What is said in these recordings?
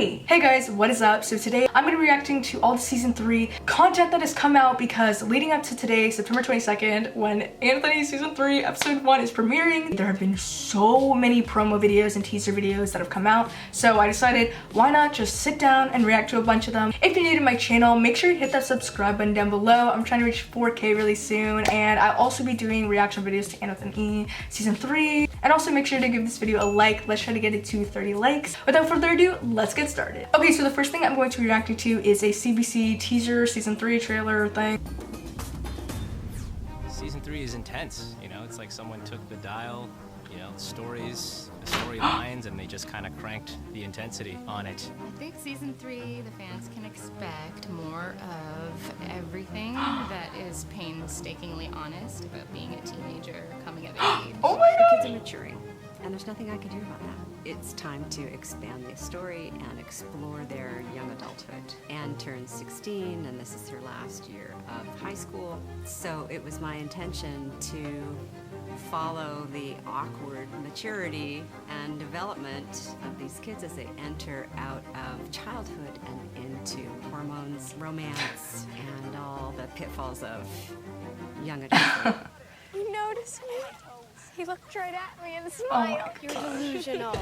Hey guys, what is up? So today I'm going to be reacting to all the season 3 content that has come out because leading up to today, September 22nd, when Anthony season 3 episode 1 is premiering, there have been so many promo videos and teaser videos that have come out. So I decided why not just sit down and react to a bunch of them. If you're new to my channel, make sure you hit that subscribe button down below. I'm trying to reach 4K really soon, and I'll also be doing reaction videos to Anthony season 3. And also make sure to give this video a like. Let's try to get it to 30 likes. Without further ado, let's get started. Okay, so the first thing I'm going to be reacting to is a CBC teaser season 3 trailer thing. Season 3 is intense, you know, it's like someone took the dial, you know, storylines, and they just kind of cranked the intensity on it. I think season 3, the fans can expect more of everything that is painstakingly honest about being a teenager coming of age. Oh my The god! kids are maturing, and there's nothing I can do about that. It's time to expand the story and explore their young adulthood. Anne turns 16, and this is her last year of high school. So it was my intention to follow the awkward maturity and development of these kids as they enter out of childhood and into hormones, romance, and all the pitfalls of young adulthood. You noticed me? He looked right at me and smiled. Oh You're delusional.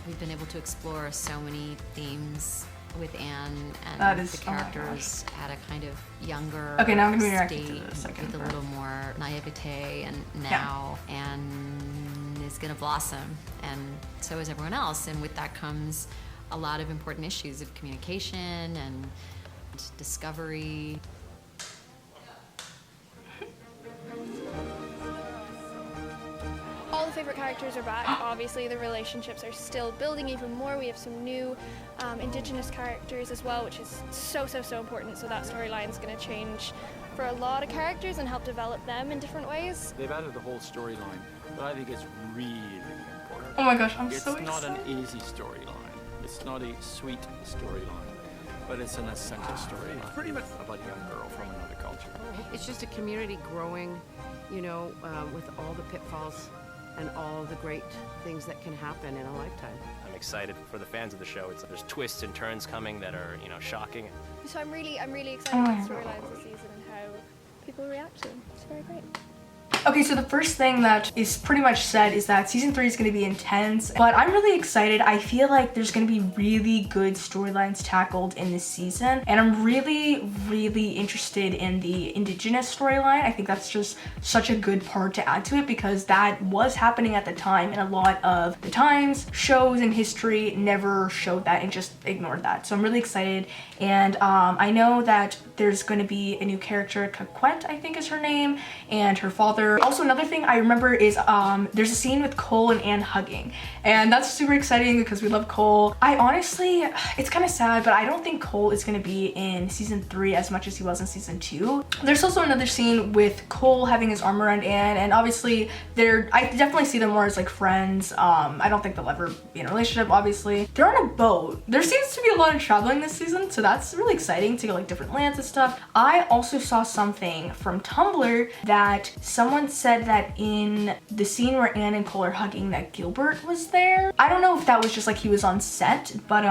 We've been able to explore so many themes with Anne, and That is- the oh my characters at a kind of younger Okay, now I'm gonna be reacting to state the second with a part. little more naivete, and now Anne is gonna blossom, and so is everyone else, and with that comes a lot of important issues of communication and discovery. All the favorite characters are back. Obviously, the relationships are still building even more. We have some new Indigenous characters as well, which is so important. So that storyline is going to change for a lot of characters and help develop them in different ways. They've added the whole storyline, but I think it's really important. Oh my gosh, I'm It's so not excited. an easy storyline. It's not a sweet storyline, but it's an essential storyline. It's pretty much about a young girl from another culture. It's just a community growing, you know, with all the pitfalls and all the great things that can happen in a lifetime. I'm excited for the fans of the show. There's twists and turns coming that are, you know, shocking. So I'm really excited Oh about my the storylines this season and how people react to them. It's very great. Okay, so the first thing that is pretty much said is that season 3 is going to be intense, but I'm really excited. I feel like there's going to be really good storylines tackled in this season, and I'm really interested in the Indigenous storyline. I think that's just such a good part to add to it because that was happening at the time, and a lot of the times, shows, and history never showed that and just ignored that. So I'm really excited, and I know that there's going to be a new character, Kaquet, I think is her name, and her father. Also, another thing I remember is there's a scene with Cole and Anne hugging, and that's super exciting because we love Cole. I honestly, it's kind of sad, but I don't think Cole is going to be in season 3 as much as he was in season 2. There's also another scene with Cole having his arm around Anne, and obviously I definitely see them more as like friends. I don't think they'll ever be in a relationship, obviously. They're on a boat. There seems to be a lot of traveling this season, so that's really exciting to go like different lands and stuff. I also saw something from Tumblr that someone said that in the scene where Anne and Cole are hugging that Gilbert was there. I don't know if that was just like he was on set, but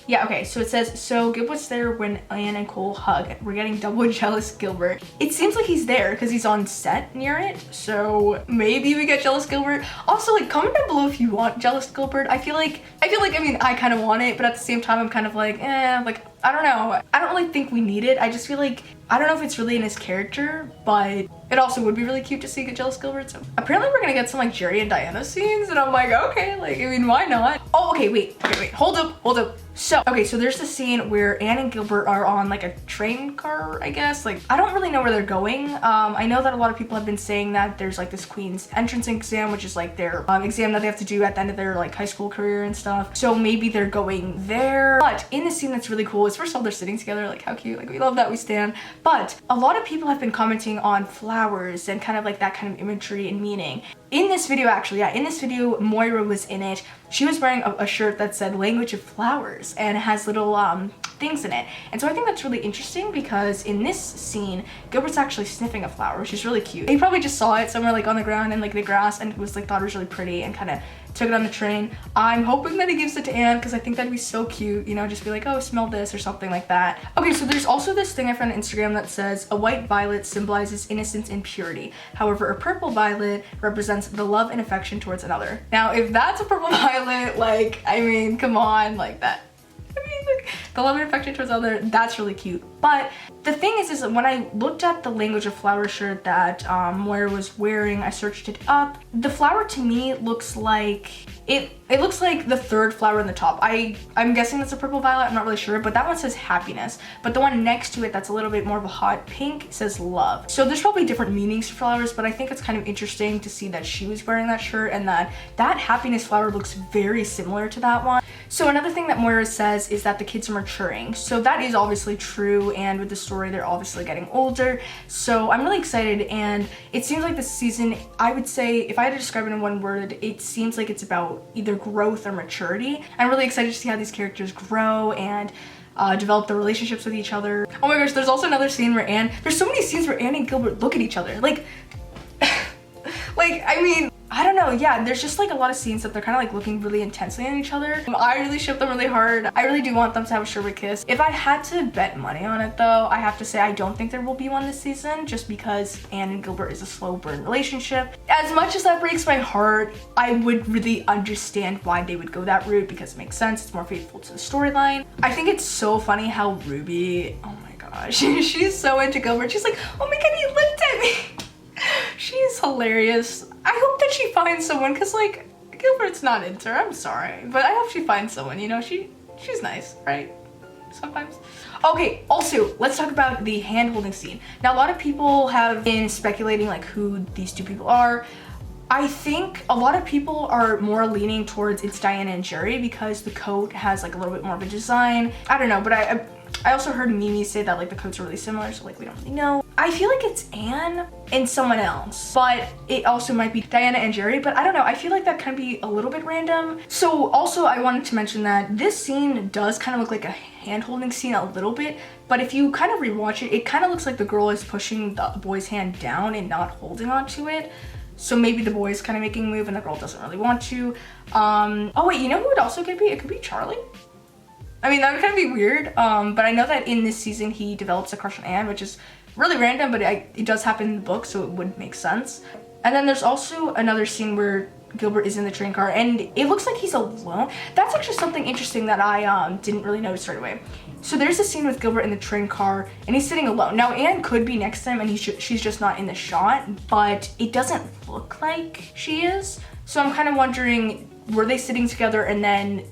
yeah, okay, so it says, so Gilbert's there when Anne and Cole hug. We're getting double jealous Gilbert. It seems like he's there because he's on set near it, so maybe we get jealous Gilbert. Also, like, comment down below if you want jealous Gilbert. I feel like, I mean, I kind of want it, but at the same time, I'm kind of like, like, I don't know. I don't really think we need it. I just feel like, I don't know if it's really in his character, but it also would be really cute to see get jealous Gilbert. So apparently we're gonna get some like Jerry and Diana scenes, and I'm like, okay, like, I mean, why not? Oh, okay, wait, hold up. So, okay, so there's the scene where Anne and Gilbert are on like a train car, I guess. Like, I don't really know where they're going. I know that a lot of people have been saying that there's like this Queen's entrance exam, which is like their exam that they have to do at the end of their like high school career and stuff. So maybe they're going there. But in the scene that's really cool is first of all, they're sitting together, like how cute, like we love that, we stand. But a lot of people have been commenting on flowers and kind of like that kind of imagery and meaning. In this video, actually, yeah, in this video, Moira was in it. She was wearing a shirt that said language of flowers, and it has little things in it. And so I think that's really interesting because in this scene, Gilbert's actually sniffing a flower, which is really cute. He probably just saw it somewhere like on the ground and like the grass and was like thought it was really pretty and kind of took it on the train. I'm hoping that he gives it to Anne because I think that'd be so cute, you know, just be like, oh, smell this or something like that. Okay, so there's also this thing I found on Instagram that says a white violet symbolizes innocence and purity. However, a purple violet represents the love and affection towards another. Now, if that's a purple violet, like, I mean, come on, like that. I mean, like, the love and affection towards other, that's really cute. But the thing is when I looked at the language of flower shirt that Moira was wearing, I searched it up. The flower to me looks like, it looks like the third flower in the top. I'm guessing that's a purple violet, I'm not really sure, but that one says happiness. But the one next to it that's a little bit more of a hot pink says love. So there's probably different meanings for flowers, but I think it's kind of interesting to see that she was wearing that shirt and that happiness flower looks very similar to that one. So another thing that Moira says is that the kids are maturing. So that is obviously true, and with the story, they're obviously getting older. So I'm really excited, and it seems like this season, I would say, if I had to describe it in one word, it seems like it's about either growth or maturity. I'm really excited to see how these characters grow and develop their relationships with each other. Oh my gosh, there's also another scene where there's so many scenes where Anne and Gilbert look at each other. Like, I mean, I don't know, yeah, there's just like a lot of scenes that they're kind of like looking really intensely at each other. I really ship them really hard. I really do want them to have a sherbet kiss. If I had to bet money on it though, I have to say I don't think there will be one this season, just because Anne and Gilbert is a slow burn relationship. As much as that breaks my heart, I would really understand why they would go that route because it makes sense, it's more faithful to the storyline. I think it's so funny how Ruby, oh my gosh, she's so into Gilbert. She's like, oh my god, he looked at me. She's hilarious. I hope that she finds someone, because like Gilbert's not into her, I'm sorry, but I hope she finds someone, you know, she's nice, right? Sometimes. Okay, also let's talk about the hand holding scene. Now a lot of people have been speculating like who these two people are. I think a lot of people are more leaning towards it's Diana and Jerry because the coat has like a little bit more of a design. I don't know, but I also heard Mimi say that like the coats are really similar, so like we don't really know. I feel like it's Anne and someone else, but it also might be Diana and Jerry, but I don't know. I feel like that can be a little bit random. So also I wanted to mention that this scene does kind of look like a hand-holding scene a little bit, but if you kind of rewatch it, it kind of looks like the girl is pushing the boy's hand down and not holding onto it. So maybe the boy is kind of making a move and the girl doesn't really want to. Oh wait, you know who it also could be? It could be Charlie. I mean, that would kind of be weird, but I know that in this season he develops a crush on Anne, which is really random, but it does happen in the book, so it would make sense. And then there's also another scene where Gilbert is in the train car, and it looks like he's alone. That's actually something interesting that I didn't really notice right away. So there's a scene with Gilbert in the train car, and he's sitting alone. Now, Anne could be next to him, and she's just not in the shot, but it doesn't look like she is. So I'm kind of wondering, were they sitting together and then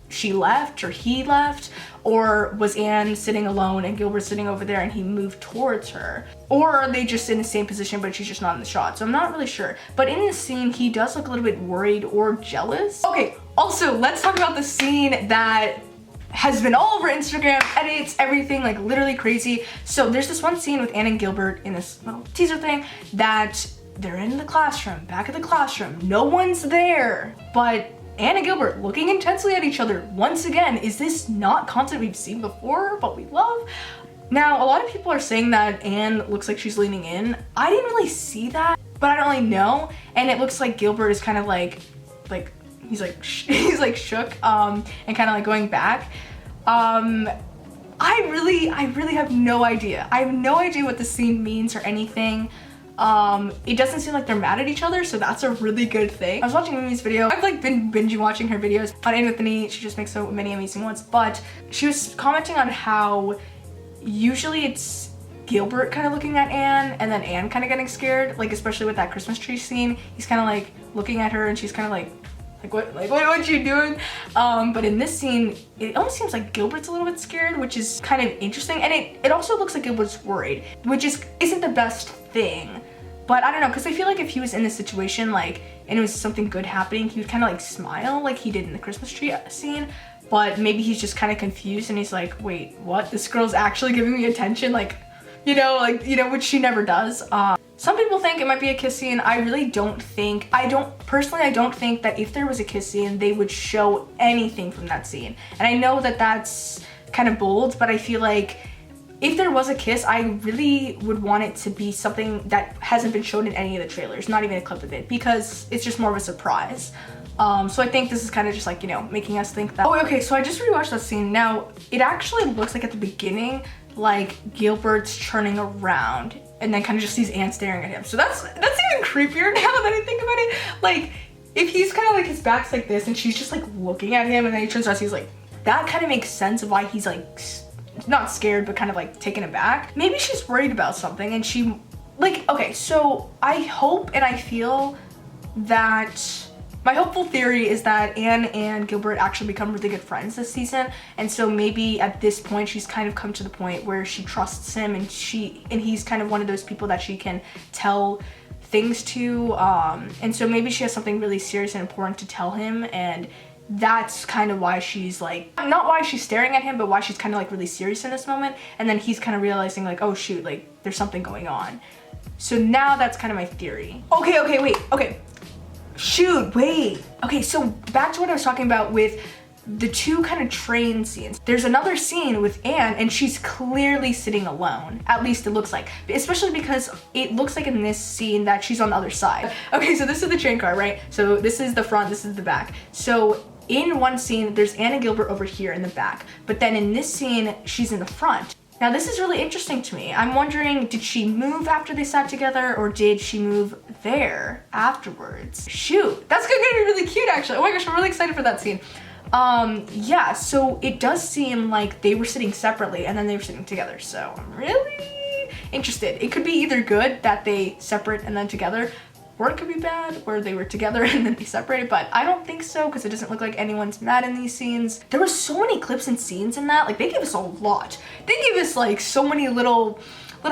she left or he left, or was Anne sitting alone and Gilbert sitting over there and he moved towards her, or are they just in the same position but she's just not in the shot? So I'm not really sure, but in this scene he does look a little bit worried or jealous. Okay, also let's talk about the scene that has been all over Instagram, edits, everything, like literally crazy. So there's this one scene with Anne and Gilbert in this little teaser thing that they're in the classroom, back of the classroom, no one's there, but Anne and Gilbert looking intensely at each other. Once again, is this not content we've seen before, but we love? Now, a lot of people are saying that Anne looks like she's leaning in. I didn't really see that, but I don't really know. And it looks like Gilbert is kind of like he's like shook and kind of like going back. I really have no idea. I have no idea what the scene means or anything. It doesn't seem like they're mad at each other, so that's a really good thing. I was watching Mimi's video. I've like been binge watching her videos on Anthony. She just makes so many amazing ones, but she was commenting on how usually it's Gilbert kind of looking at Anne and then Anne kind of getting scared, like especially with that Christmas tree scene. He's kind of like looking at her and she's kind of like what you doing? But in this scene, it almost seems like Gilbert's a little bit scared, which is kind of interesting. And it also looks like Gilbert's worried, which isn't the best thing. But I don't know, because I feel like if he was in this situation, like, and it was something good happening, he would kind of like smile like he did in the Christmas tree scene. But maybe he's just kind of confused and he's like, wait, what? This girl's actually giving me attention? Like, which she never does. Some people think it might be a kiss scene. I really don't think, I don't think that if there was a kiss scene, they would show anything from that scene. And I know that that's kind of bold, but I feel like if there was a kiss, I really would want it to be something that hasn't been shown in any of the trailers, not even a clip of it, because it's just more of a surprise. So I think this is kind of just like, you know, making us think that. Oh, okay, so I just rewatched that scene. Now, it actually looks like at the beginning, like Gilbert's turning around and then kind of just sees Anne staring at him. So that's even creepier now that I think about it. Like, if he's kind of like, his back's like this and she's just like looking at him and then he turns around, he's like, that kind of makes sense of why he's like, not scared, but kind of like taken aback. Maybe she's worried about something and she, like, okay, so I hope and I feel that my hopeful theory is that Anne and Gilbert actually become really good friends this season, and so maybe at this point she's kind of come to the point where she trusts him and he's kind of one of those people that she can tell things to, and so maybe she has something really serious and important to tell him, and that's kind of why she's like, not why she's staring at him, but why she's kind of like really serious in this moment, and then he's kind of realizing like, oh shoot, like there's something going on. So now that's kind of my theory. Okay, shoot, wait. Okay, so back to what I was talking about with the two kind of train scenes. There's another scene with Anne and she's clearly sitting alone. At least it looks like, especially because it looks like in this scene that she's on the other side. Okay, so this is the train car, right? So this is the front, this is the back. So in one scene, there's Anne and Gilbert over here in the back, but then in this scene, she's in the front. Now this is really interesting to me. I'm wondering, did she move after they sat together or did she move there afterwards? Shoot, that's gonna be really cute actually. Oh my gosh, I'm really excited for that scene. Yeah, so it does seem like they were sitting separately and then they were sitting together. So I'm really interested. It could be either good that they separate and then together, or it could be bad where they were together and then they separated, but I don't think so because it doesn't look like anyone's mad in these scenes. There were so many clips and scenes in that. Like, they gave us a lot. They gave us like so many little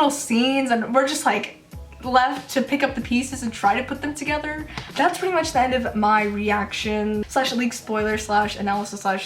scenes and we're just like left to pick up the pieces and try to put them together. That's pretty much the end of my reaction / leak spoiler / analysis / I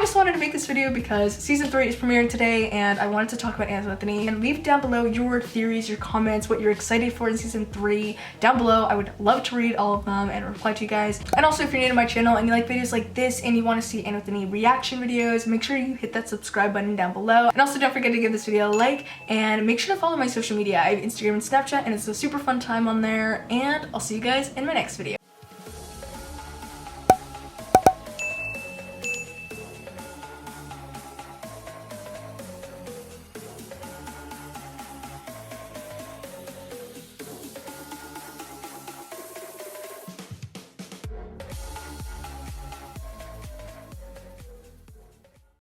just wanted to make this video because season 3 is premiering today and I wanted to talk about Anthony. And leave down below your theories, your comments, what you're excited for in season 3 down below. I would love to read all of them and reply to you guys. And also, if you're new to my channel and you like videos like this and you want to see Anthony reaction videos, make sure you hit that subscribe button down below. And also don't forget to give this video a like and make sure to follow my social media. I have Instagram and Snapchat and it's a super fun time on there, and I'll see you guys in my next video.